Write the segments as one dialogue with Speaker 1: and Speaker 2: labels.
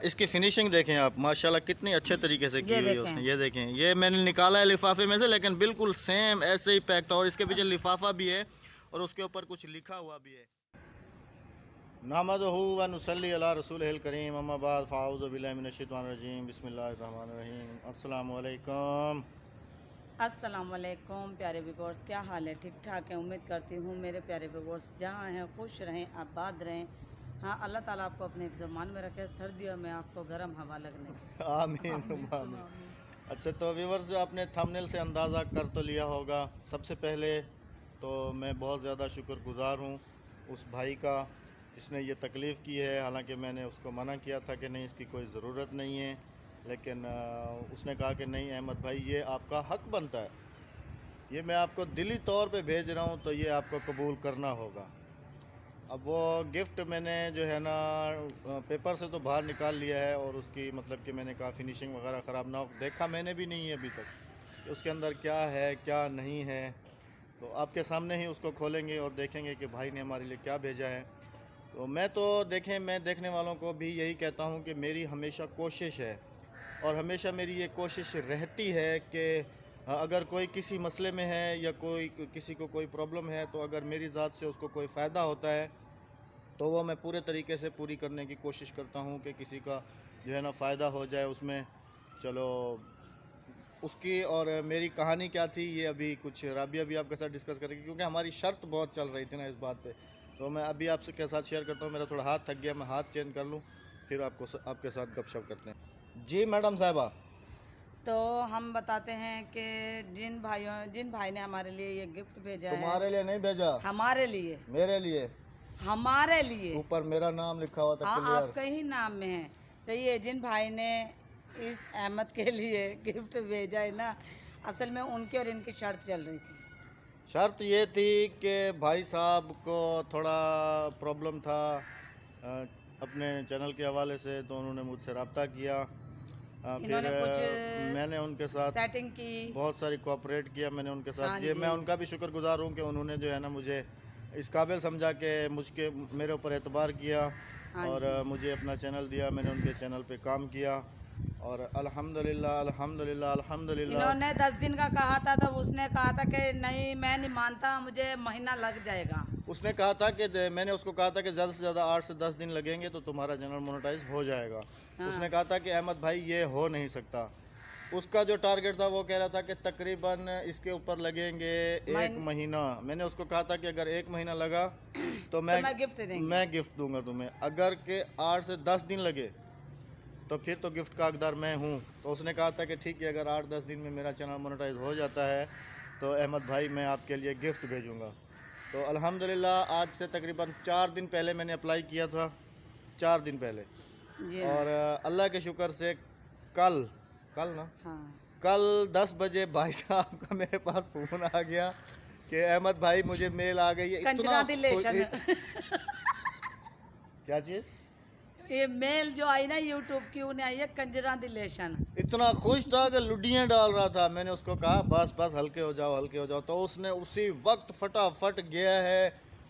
Speaker 1: इसकी फिनिशिंग देखें आप, माशाल्लाह कितनी अच्छे तरीके से की
Speaker 2: ये
Speaker 1: हुई है
Speaker 2: देखें।
Speaker 1: उसने। ये देखें, ये मैंने निकाला है लिफाफे में से, लेकिन बिल्कुल सेम ऐसे ही पैक था। और इसके पीछे लिफाफा भी है और उसके ऊपर कुछ लिखा हुआ भी है। नहमदुहु व नुसल्ली अला रसूलिहिल करीम, अम्मा बाद फ़अऊज़ु बिल्लाहि मिनश शैतानिर रजीम, बिस्मिल्लाहिर रहमानिर रहीम। अस्सलामु अलैकुम।
Speaker 2: अस्सलाम वालेकुम प्यारे व्यूअर्स, क्या हाल है? ठीक ठाक है। उम्मीद करती हूँ मेरे प्यारे व्यूअर्स जहाँ हैं खुश रहें, आबाद रहें। हाँ, अल्लाह ताला आपको अपने हिफ्ज़-ए-मान में रखे, सर्दियों में आपको गर्म हवा लगने दे।
Speaker 1: आमीन
Speaker 2: आमीन
Speaker 1: आमीन।
Speaker 2: सुमा आमीन।
Speaker 1: अच्छा, तो व्यूअर्स आपने थंबनेल से अंदाज़ा कर तो लिया होगा। सबसे पहले तो मैं बहुत ज़्यादा शुक्रगुज़ार हूँ उस भाई का जिसने ये तकलीफ़ की है। हालांकि मैंने उसको मना किया था कि नहीं, इसकी कोई ज़रूरत नहीं है, लेकिन उसने कहा कि नहीं अहमद भाई, ये आपका हक बनता है, ये मैं आपको दिली तौर पे भेज रहा हूँ, तो ये आपको कबूल करना होगा। अब वो गिफ्ट मैंने जो है ना पेपर से तो बाहर निकाल लिया है, और उसकी मतलब कि मैंने कहा फिनिशिंग वगैरह ख़राब ना हो, देखा मैंने भी नहीं है अभी तक कि उसके अंदर क्या है क्या नहीं है। तो आपके सामने ही उसको खोलेंगे और देखेंगे कि भाई ने हमारे लिए क्या भेजा है। तो मैं तो देखें, मैं देखने वालों को भी यही कहता हूँ कि मेरी हमेशा कोशिश है, और हमेशा मेरी ये कोशिश रहती है कि अगर कोई किसी मसले में है या कोई किसी को कोई प्रॉब्लम है, तो अगर मेरी ज़ात से उसको कोई फ़ायदा होता है तो वो मैं पूरे तरीके से पूरी करने की कोशिश करता हूँ कि किसी का जो है ना फ़ायदा हो जाए उसमें। चलो, उसकी और मेरी कहानी क्या थी ये अभी कुछ राबिया भी आपके साथ डिस्कस करेगी, क्योंकि हमारी शर्त बहुत चल रही थी ना इस बात पे। तो मैं अभी आपसे के साथ शेयर करता हूँ। मेरा थोड़ा हाथ थक गया, मैं हाथ चेंज कर लूँ, फिर आपके साथ गपशप करते हैं। जी मैडम साहिबा।
Speaker 2: तो हम बताते हैं कि जिन भाई ने हमारे लिए ये गिफ्ट भेजा है,
Speaker 1: तुम्हारे लिए नहीं भेजा,
Speaker 2: हमारे लिए,
Speaker 1: मेरे लिए।
Speaker 2: हमारे लिए।
Speaker 1: ऊपर मेरा नाम लिखा हुआ था
Speaker 2: हाँ,
Speaker 1: क्लियर।
Speaker 2: आपका ही नाम में है। सही है। जिन भाई ने इस अहमद के लिए गिफ्ट भेजा है ना, असल में उनकी और इनकी शर्त चल रही थी।
Speaker 1: शर्त ये थी कि भाई साहब को थोड़ा प्रॉब्लम था अपने चैनल के हवाले से, तो उन्होंने मुझसे रब्ता किया। फिर
Speaker 2: इन्होंने कुछ
Speaker 1: मैंने उनके साथ
Speaker 2: सेटिंग की।
Speaker 1: बहुत सारी कोऑपरेट किया मैंने उनके
Speaker 2: हाँ
Speaker 1: साथ। ये
Speaker 2: जी।
Speaker 1: मैं उनका भी शुक्रगुजार हूँ कि उन्होंने जो है ना मुझे इस काबिल समझा कि मुझके मेरे ऊपर एतबार किया,
Speaker 2: हाँ
Speaker 1: और
Speaker 2: जी।
Speaker 1: मुझे अपना चैनल दिया। मैंने उनके चैनल पे काम किया, और अल्हम्दुलिल्लाह अल्हम्दुलिल्लाह अल्हम्दुलिल्लाह।
Speaker 2: इन्होंने 10 दिन का कहा था, तो उसने कहा था कि नहीं, मैं नहीं मानता, मुझे महीना लग जाएगा।
Speaker 1: उसने कहा था कि मैंने उसको कहा था कि ज़्यादा से ज़्यादा 8 से 10 दिन लगेंगे तो तुम्हारा चैनल मोनेटाइज हो जाएगा। उसने
Speaker 2: हाँ।
Speaker 1: कहा था कि अहमद भाई ये हो नहीं सकता। उसका जो टारगेट था वो कह रहा था कि तकरीबन इसके ऊपर लगेंगे 1
Speaker 2: महीन
Speaker 1: महीना। मैंने उसको कहा था कि अगर 1 महीना लगा तो
Speaker 2: तो मैं गिफ्ट देंगे।
Speaker 1: मैं गिफ्ट दूंगा तुम्हें। अगर के 8 से 10 दिन लगे तो फिर तो गिफ्ट का हकदार मैं हूँ। तो उसने कहा था कि ठीक है, अगर 8-10 दिन में मेरा चैनल मोनेटाइज हो जाता है तो अहमद भाई मैं आपके लिए गिफ्ट भेजूँगा। तो अल्हम्दुलिल्लाह आज से तकरीबन 4 दिन पहले मैंने अप्लाई किया था, 4 दिन पहले।
Speaker 2: जी
Speaker 1: और
Speaker 2: हाँ।
Speaker 1: अल्लाह के शुक्र से कल कल ना
Speaker 2: हाँ।
Speaker 1: कल 10 बजे भाई साहब का मेरे पास फ़ोन आ गया कि अहमद भाई मुझे मेल आ गई है। इतना
Speaker 2: कंजरादिलेशन।
Speaker 1: क्या चीज़?
Speaker 2: ये मेल जो आई ना यूट्यूब की, उन्हें आई है कंजरादिलेशन।
Speaker 1: इतना खुश था कि लुडियाँ डाल रहा था। मैंने उसको कहा बस बस हल्के हो जाओ हल्के हो जाओ, तो उसने उसी वक्त फटाफट गया है।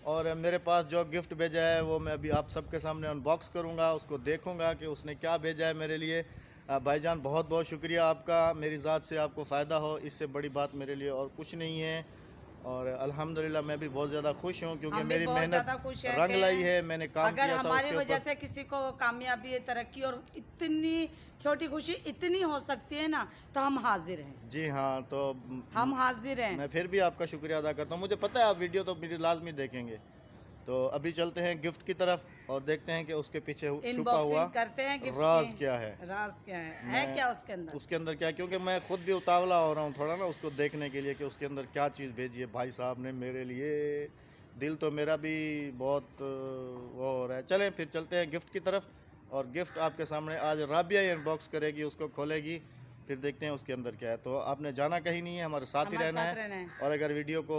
Speaker 1: और मेरे पास जो गिफ्ट भेजा है वो मैं अभी आप सबके सामने अनबॉक्स करूँगा, उसको देखूँगा कि उसने क्या भेजा है मेरे लिए। भाईजान बहुत बहुत शुक्रिया आपका, मेरी ज़ात से आपको फ़ायदा हो, इससे बड़ी बात मेरे लिए और कुछ नहीं है। और अल्हम्दुलिल्लाह मैं भी बहुत ज़्यादा खुश हूँ, क्योंकि
Speaker 2: हम भी
Speaker 1: मेरी
Speaker 2: बहुत
Speaker 1: मेहनत
Speaker 2: ज़्यादा खुश है
Speaker 1: रंग
Speaker 2: कि
Speaker 1: लाई है। मैंने काम
Speaker 2: अगर
Speaker 1: किया था
Speaker 2: हमारी
Speaker 1: उसके
Speaker 2: वजह
Speaker 1: ऊपर।
Speaker 2: से किसी को कामयाबी, तरक्की और इतनी छोटी खुशी इतनी हो सकती है ना, तो हम हाजिर हैं।
Speaker 1: जी हाँ, तो
Speaker 2: हम हाजिर हैं।
Speaker 1: मैं फिर भी आपका शुक्रिया अदा करता हूँ। मुझे पता है आप वीडियो तो मेरी लाजमी देखेंगे। तो अभी चलते हैं गिफ्ट की तरफ और देखते हैं कि उसके पीछे छुपा हुआ
Speaker 2: इनबॉक्सिंग करते हैं गिफ्ट की।
Speaker 1: राज क्या है।
Speaker 2: राज क्या है
Speaker 1: मैं
Speaker 2: क्या उसके अंदर?
Speaker 1: उसके अंदर क्या, क्योंकि मैं खुद भी उतावला हो रहा हूँ थोड़ा ना उसको देखने के लिए कि उसके अंदर क्या चीज़ भेजी है भाई साहब ने मेरे लिए। दिल तो मेरा भी बहुत वो हो रहा है। चलें फिर चलते हैं गिफ्ट की तरफ, और गिफ्ट आपके सामने आज राबिया ही अनबॉक्स करेगी, उसको खोलेगी, फिर देखते हैं उसके अंदर क्या है। तो आपने जाना कहीं नहीं है, हमारे साथ ही
Speaker 2: हमारे
Speaker 1: रहना
Speaker 2: साथ
Speaker 1: है।
Speaker 2: रहना है।
Speaker 1: और अगर वीडियो को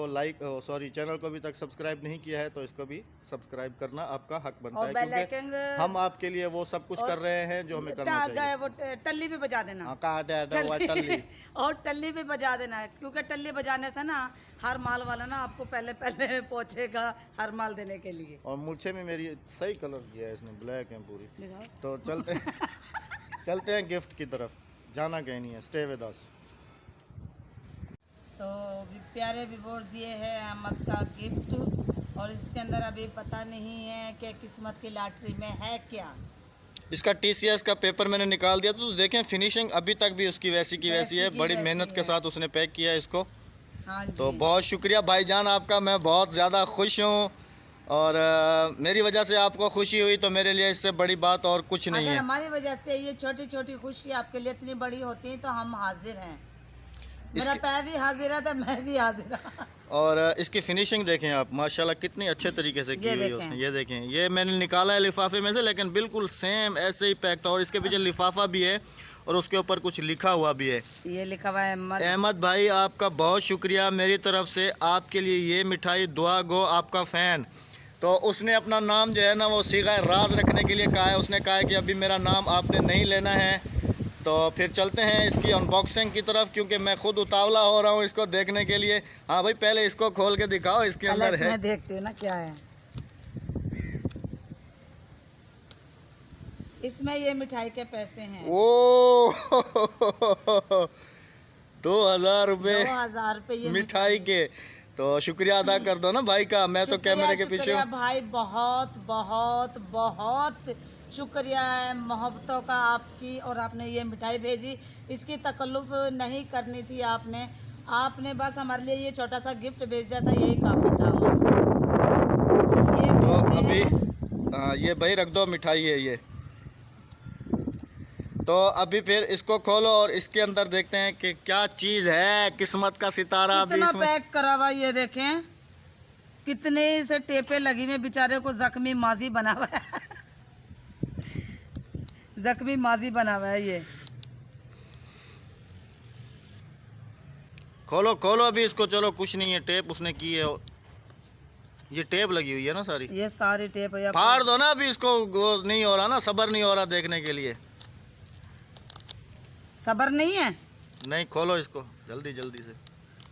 Speaker 1: चैनल को अभी तक सब्सक्राइब नहीं किया है तो इसको भी सब्सक्राइब करना आपका हक बनता
Speaker 2: और
Speaker 1: है,
Speaker 2: बेल
Speaker 1: क्योंकि
Speaker 2: आइकन
Speaker 1: हम आपके लिए वो सब कुछ
Speaker 2: और
Speaker 1: कर रहे हैं जो हमें करना चाहिए।
Speaker 2: वो टल्ली भी बजा देना।
Speaker 1: हाँ, कहा टल्ली।
Speaker 2: और टल्ली भी बजा देना, क्योंकि टल्ली बजाने से ना हर माल वाला ना आपको पहले पहले पहुंचेगा हर माल देने के लिए।
Speaker 1: और मूछे में मेरी सही कलर किया है इसने, ब्लैक है पूरी।
Speaker 2: दिखाओ।
Speaker 1: तो चलते हैं गिफ्ट की तरफ, जाना कहीं नहीं है, स्टे विद अस।
Speaker 2: तो प्यारे व्यूअर्स, ये है अहमद का गिफ्ट और इसके अंदर अभी पता नहीं है कि किस्मत की लॉटरी में है क्या।
Speaker 1: इसका TCS का पेपर मैंने निकाल दिया, तो देखें फिनिशिंग अभी तक भी उसकी वैसी की वैसी है। बड़ी मेहनत के साथ उसने पैक किया है इसको।
Speaker 2: हाँ जी।
Speaker 1: तो बहुत शुक्रिया भाईजान आपका, मैं बहुत ज़्यादा खुश हूँ। और मेरी वजह से आपको खुशी हुई तो मेरे लिए इससे बड़ी बात और कुछ नहीं
Speaker 2: अगर
Speaker 1: है।
Speaker 2: हमारी वजह से ये छोटी छोटी खुशी आपके लिए इतनी बड़ी होती तो हम हाजिर हैं। मेरा पैर भी हाजिर है तो मैं भी हाजिर हूँ।
Speaker 1: और इसकी फिनिशिंग देखें आप, माशाल्लाह कितनी अच्छे तरीके से की हुई है उसने। ये देखें, ये मैंने निकाला है लिफाफे में से, लेकिन बिल्कुल सेम ऐसे ही पैक था। और इसके पीछे लिफाफा भी है और उसके ऊपर कुछ लिखा हुआ भी है।
Speaker 2: ये लिखा हुआ है
Speaker 1: अहमद भाई, आपका बहुत शुक्रिया। मेरी तरफ से आपके लिए ये मिठाई, दुआ गो आपका फ़ैन। तो उसने अपना नाम जो है ना वो सीगा राज रखने के लिए कहा है। उसने कहा है कि अभी मेरा नाम आपने नहीं लेना है। तो फिर चलते हैं इसकी अनबॉक्सिंग की तरफ, क्योंकि मैं खुद उतावला हो रहा हूँ इसको देखने के लिए। हाँ भाई, पहले इसको खोल के दिखाओ, इसके अंदर है।
Speaker 2: मैं देखती हूँ ना क्या है इसमें। ये मिठाई के पैसे हैं।
Speaker 1: ओ 2000 रुपये
Speaker 2: 2000 रुपये ये
Speaker 1: मिठाई के। तो शुक्रिया अदा कर दो ना भाई का, मैं तो कैमरे के पीछे हूँ।
Speaker 2: भाई बहुत बहुत बहुत शुक्रिया है मोहब्बतों का आपकी। और आपने ये मिठाई भेजी, इसकी तकल्लुफ़ नहीं करनी थी आपने बस हमारे लिए ये छोटा सा गिफ्ट भेज दिया था, यही काफ़ी था। ये
Speaker 1: तो अभी ये भाई रख दो, मिठाई है ये। तो अभी फिर इसको खोलो और इसके अंदर देखते हैं कि क्या चीज़ है। किस्मत का सितारा भी
Speaker 2: कितना
Speaker 1: इसमें
Speaker 2: पैक करा हुआ, ये देखें कितने से टेपे लगी हुई, बेचारे को जख्मी माजी बना हुआ है। जख्मी माजी बना हुआ है ये।
Speaker 1: खोलो खोलो अभी इसको, चलो कुछ नहीं है, टेप उसने की है। ये टेप लगी हुई है ना सारी,
Speaker 2: ये सारी टेप है।
Speaker 1: फाड़ दो ना अभी इसको, नहीं हो रहा ना, सब्र नहीं हो रहा देखने के लिए।
Speaker 2: सब्र नहीं है।
Speaker 1: नहीं, खोलो इसको जल्दी जल्दी से।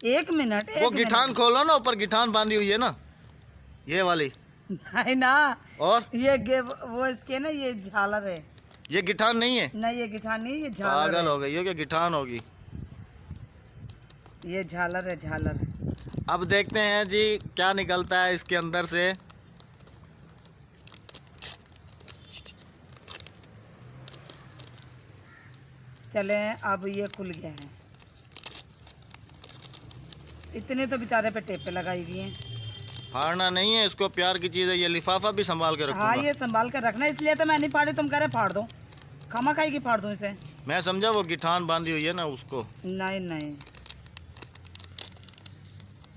Speaker 2: एक मिनट।
Speaker 1: वो गिठान खोलो ना, ऊपर गिठान बांधी हुई है ना, ये वाली।
Speaker 2: नहीं ना,
Speaker 1: और
Speaker 2: ये वो इसके ना ये झालर है।
Speaker 1: ये गिठान नहीं है।
Speaker 2: नहीं, ये गिठान नहीं, ये झालर
Speaker 1: पागल
Speaker 2: है।
Speaker 1: हो गई, ये क्या गिठान होगी।
Speaker 2: ये झालर है, झालर।
Speaker 1: अब देखते हैं जी क्या निकलता है इसके अंदर से।
Speaker 2: चले अब ये खुल गया है। इतने तो बेचारे पे टेपे लगाई हुई हैं।
Speaker 1: फाड़ना नहीं है इसको, प्यार की चीज़ है। ये लिफाफा भी संभाल के रखूंगा।
Speaker 2: हाँ, ये संभाल कर रखना, इसलिए तो मैं नहीं फाड़ी, तुम कह रहे फाड़ दो। खामा खाई की फाड़ दूं इसे।
Speaker 1: मैं समझा वो गिठान बांधी हुई है ना उसको।
Speaker 2: नहीं नहीं,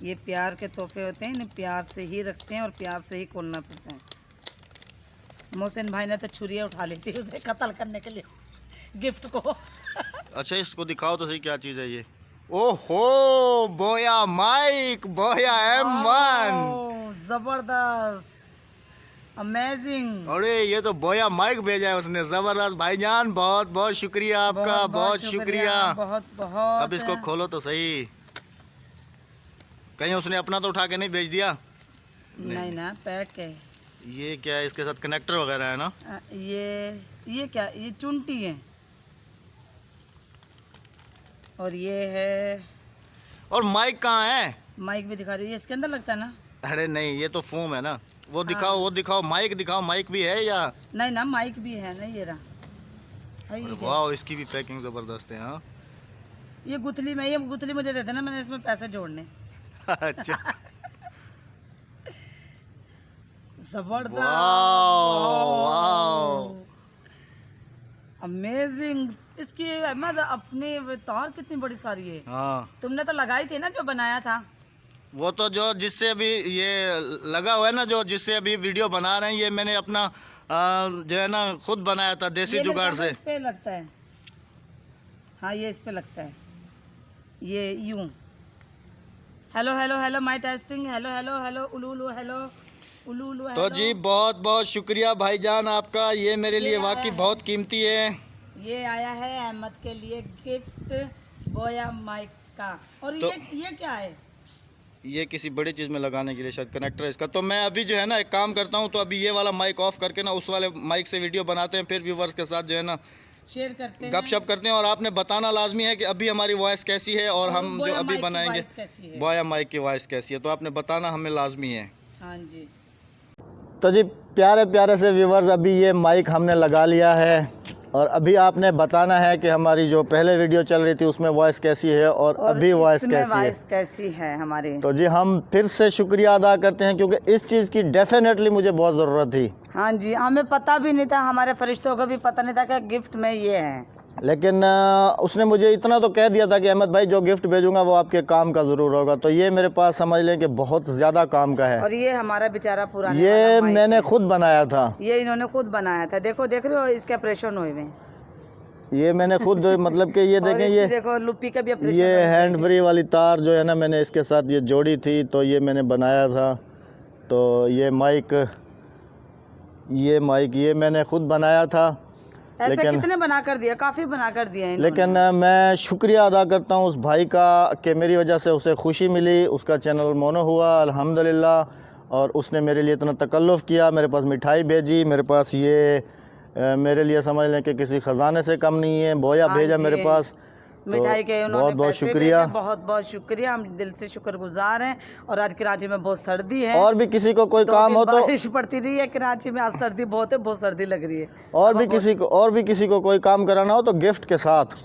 Speaker 2: ये प्यार के तोहफे होते हैं, इन्हें प्यार से ही रखते हैं और प्यार से ही खोलना पड़ता है। मोहसिन भाई ने तो छुरियाँ उठा ली थी उसे कत्ल करने के लिए, गिफ्ट को।
Speaker 1: अच्छा, इसको दिखाओ तो सही क्या चीज़ है ये। ओहो, बोया माइक, बोया M1।
Speaker 2: जबरदस्त, अमेजिंग।
Speaker 1: अरे ये तो बोया माइक भेजा है उसने, जबरदस्त। भाईजान बहुत बहुत शुक्रिया आपका, बहुत शुक्रिया।
Speaker 2: बहुत बहुत।
Speaker 1: अब इसको खोलो तो सही, कहीं उसने अपना तो उठा के नहीं भेज दिया।
Speaker 2: नहीं ना, पैक है।
Speaker 1: ये क्या है, इसके साथ कनेक्टर वगैरह है ना।
Speaker 2: ये क्या, ये चुनटी है। और ये है,
Speaker 1: और माइक कहाँ है।
Speaker 2: माइक भी दिखा रही है, इसके अंदर लगता है ना।
Speaker 1: अरे नहीं, ये तो फोम है ना। वो दिखाओ, वो दिखाओ, माइक दिखाओ, माइक भी है या
Speaker 2: नहीं ना, माइक भी है ना, ये रहा।
Speaker 1: वाह, इसकी भी पैकिंग जबरदस्त है। हाँ,
Speaker 2: ये गुथली में, ये गुथली मुझे दे देना, मैंने इसमें पैसे जोड़ने।
Speaker 1: अच्छा।
Speaker 2: जबरदस्त, अमेजिंग। इसकी मतलब अपनी तार कितनी बड़ी सारी है।
Speaker 1: हाँ,
Speaker 2: तुमने तो लगाई थी ना जो बनाया था।
Speaker 1: वो तो जो जिससे अभी ये लगा हुआ है ना, जो जिससे अभी वीडियो बना रहे हैं, ये मैंने अपना जो है ना खुद बनाया था देसी जुगाड़ से।
Speaker 2: इस पे लगता है। हाँ ये इस पे लगता है, ये यूं। Hello hello hello my testing, hello hello hello उलू उलू हेलो उलू उलू
Speaker 1: तो जी बहुत बहुत शुक्रिया भाईजान आपका, ये मेरे
Speaker 2: ये
Speaker 1: लिए
Speaker 2: आया
Speaker 1: वाकई
Speaker 2: है।
Speaker 1: बहुत कीमती है।
Speaker 2: ये आया है अहमद के लिए गिफ्ट बोया माइक का। और
Speaker 1: तो
Speaker 2: ये क्या है?
Speaker 1: ये किसी बड़ी चीज़ में लगाने के लिए शायद कनेक्टर है इसका। तो मैं अभी जो है ना एक काम करता हूँ, तो अभी ये वाला माइक ऑफ करके ना उस वाले माइक से वीडियो बनाते हैं, फिर व्यूवर्स के साथ जो है ना
Speaker 2: शेयर करते हैं,
Speaker 1: गपशप करते हैं। और आपने बताना लाजमी है कि अभी हमारी वॉइस कैसी है और हम जो
Speaker 2: बोया
Speaker 1: अभी
Speaker 2: माइक की
Speaker 1: बनाएंगे
Speaker 2: वॉइस कैसी है।
Speaker 1: बोया माइक की वॉइस कैसी है, तो आपने बताना हमें लाजमी है।
Speaker 2: हाँ जी।
Speaker 1: तो जी प्यारे प्यारे से व्यूवर्स, अभी ये माइक हमने लगा लिया है और अभी आपने बताना है कि हमारी जो पहले वीडियो चल रही थी उसमें वॉइस कैसी है और अभी वॉइस
Speaker 2: कैसी है हमारी।
Speaker 1: तो जी हम फिर से शुक्रिया अदा करते हैं, क्योंकि इस चीज़ की डेफिनेटली मुझे बहुत ज़रूरत थी।
Speaker 2: हाँ जी, हमें पता भी नहीं था, हमारे फरिश्तों को भी पता नहीं था कि गिफ्ट में ये है।
Speaker 1: लेकिन उसने मुझे इतना तो कह दिया था कि अहमद भाई जो गिफ्ट भेजूंगा वो आपके काम का ज़रूर होगा। तो ये मेरे पास समझ लें कि बहुत ज़्यादा काम का है।
Speaker 2: और ये हमारा बेचारा पुराने
Speaker 1: ये
Speaker 2: वाला माइक
Speaker 1: मैंने
Speaker 2: है।
Speaker 1: खुद बनाया था।
Speaker 2: ये इन्होंने खुद बनाया था। देखो देख रहे हो इसके ऑपरेशन हुए में।
Speaker 1: ये मैंने खुद मतलब कि ये देखें, ये
Speaker 2: देखो लुप्पी का भी ऑपरेशन।
Speaker 1: ये हैंड फ्री वाली तार जो है ना मैंने इसके साथ ये जोड़ी थी, तो ये मैंने बनाया था। तो ये माइक ये मैंने खुद बनाया था।
Speaker 2: ऐसे
Speaker 1: लेकिन
Speaker 2: कितने बना कर दिया, काफ़ी बना कर दिया इन्होंने।
Speaker 1: लेकिन मैं शुक्रिया अदा करता हूँ उस भाई का कि मेरी वजह से उसे खुशी मिली, उसका चैनल मोनो हुआ अल्हम्दुलिल्लाह। और उसने मेरे लिए इतना तकल्लुफ़ किया, मेरे पास मिठाई भेजी, मेरे पास ये मेरे लिए समझ लें कि किसी ख़जाने से कम नहीं है, बोया
Speaker 2: हाँ
Speaker 1: भेजा
Speaker 2: जी।
Speaker 1: मेरे पास।
Speaker 2: मिठाई के उन्होंने
Speaker 1: बहुत बहुत
Speaker 2: पैसे
Speaker 1: शुक्रिया।
Speaker 2: भेजे, बहुत बहुत शुक्रिया, हम दिल से शुक्रगुजार हैं। और आज कराची में बहुत सर्दी है,
Speaker 1: और भी किसी को कोई काम हो तो
Speaker 2: बारिश पड़ती रही है कराची में, आज सर्दी बहुत है, बहुत सर्दी लग रही है।
Speaker 1: और भी किसी को कोई काम कराना हो तो गिफ्ट के साथ।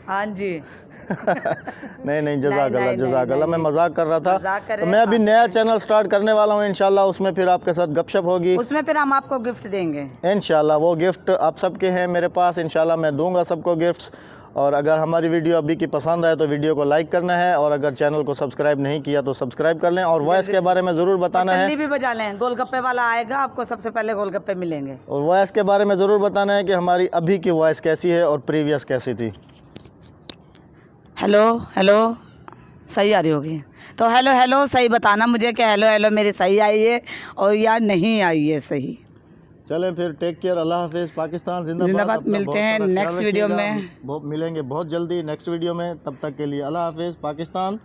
Speaker 2: हाँ जी।
Speaker 1: नहीं जज़ाकल्लाह, मैं मजाक कर रहा था। तो मैं अभी नया चैनल स्टार्ट करने वाला हूँ इंशाल्लाह, उसमें फिर आपके साथ गपशप होगी।
Speaker 2: उसमें फिर हम आपको गिफ्ट देंगे
Speaker 1: इंशाल्लाह। वो गिफ्ट आप सबके हैं मेरे पास, इंशाल्लाह मैं दूंगा सबको गिफ्ट्स। और अगर हमारी वीडियो अभी की पसंद आए तो वीडियो को लाइक करना है, और अगर चैनल को सब्सक्राइब नहीं किया तो सब्सक्राइब कर लें। और वॉइस के बारे में ज़रूर बताना है,
Speaker 2: टल्ली भी बजा लें, गोलगप्पे वाला आएगा, आपको सबसे पहले गोलगप्पे मिलेंगे।
Speaker 1: और वॉइस के बारे में ज़रूर बताना है कि हमारी अभी की वॉइस कैसी है और प्रीवियस कैसी थी।
Speaker 2: हेलो हेलो सही आ रही होगी तो हेलो हेलो सही बताना मुझे कि हेलो हेलो मेरी सही आई है और यार नहीं आई है सही।
Speaker 1: चलें फिर, टेक केयर, अल्लाह हाफिज़, पाकिस्तान
Speaker 2: जिंदाबाद।
Speaker 1: अपना
Speaker 2: मिलते
Speaker 1: बहुत
Speaker 2: हैं
Speaker 1: सारा ख्याल
Speaker 2: नेक्स्ट वीडियो
Speaker 1: रखिएगा।
Speaker 2: में,
Speaker 1: मिलेंगे बहुत जल्दी नेक्स्ट वीडियो में, तब तक के लिए अल्लाह हाफिज़, पाकिस्तान।